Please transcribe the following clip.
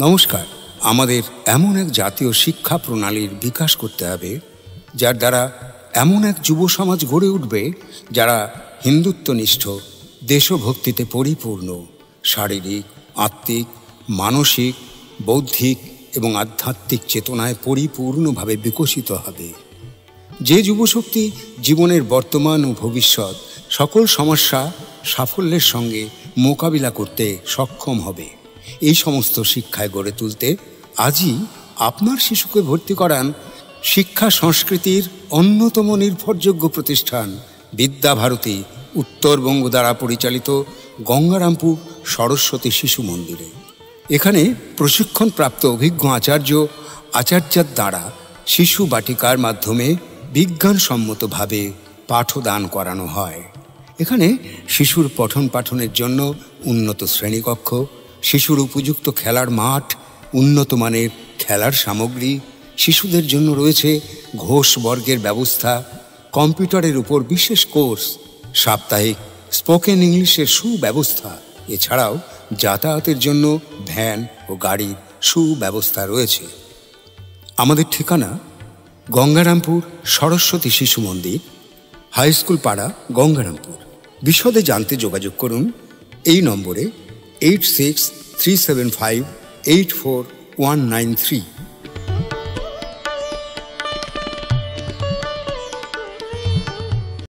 নমস্কার। আমাদের এমন এক জাতীয় শিক্ষা প্রণালীর বিকাশ করতে হবে যার দ্বারা এমন এক যুব সমাজ গড়ে উঠবে যারা হিন্দুত্বনিষ্ঠ, দেশভক্তিতে পরিপূর্ণ, শারীরিক, আত্মিক, মানসিক, বৌদ্ধিক এবং আধ্যাত্মিক চেতনায় পরিপূর্ণভাবে বিকশিত হবে। যে যুবশক্তি জীবনের বর্তমান ও ভবিষ্যৎ সকল সমস্যা সাফল্যের সঙ্গে মোকাবিলা করতে সক্ষম হবে, এই সমস্ত শিক্ষায় গড়ে তুলতে আজই আপনার শিশুকে ভর্তি করান শিক্ষা সংস্কৃতির অন্যতম নির্ভরযোগ্য প্রতিষ্ঠান বিদ্যাভারতী উত্তরবঙ্গ দ্বারা পরিচালিত গঙ্গারামপুর সরস্বতী শিশু মন্দিরে। এখানে প্রশিক্ষণপ্রাপ্ত অভিজ্ঞ আচার্যের দ্বারা শিশু বাটিকার মাধ্যমে বিজ্ঞানসম্মতভাবে পাঠদান করানো হয়। এখানে শিশুর পঠন পাঠনের জন্য উন্নত শ্রেণীকক্ষ, শিশুর উপযুক্ত খেলার মাঠ, উন্নত মানের খেলার সামগ্রী, শিশুদের জন্য রয়েছে ঘোষ বর্গের ব্যবস্থা, কম্পিউটারের উপর বিশেষ কোর্স, সাপ্তাহিক স্পোকেন ইংলিশের সুব্যবস্থা। এছাড়াও যাতায়াতের জন্য ভ্যান ও গাড়ির সুব্যবস্থা রয়েছে। আমাদের ঠিকানা গঙ্গারামপুর সরস্বতী শিশু মন্দির, হাই স্কুল পাড়া, গঙ্গারামপুর। বিশদে জানতে যোগাযোগ করুন এই নম্বরে 8637584193।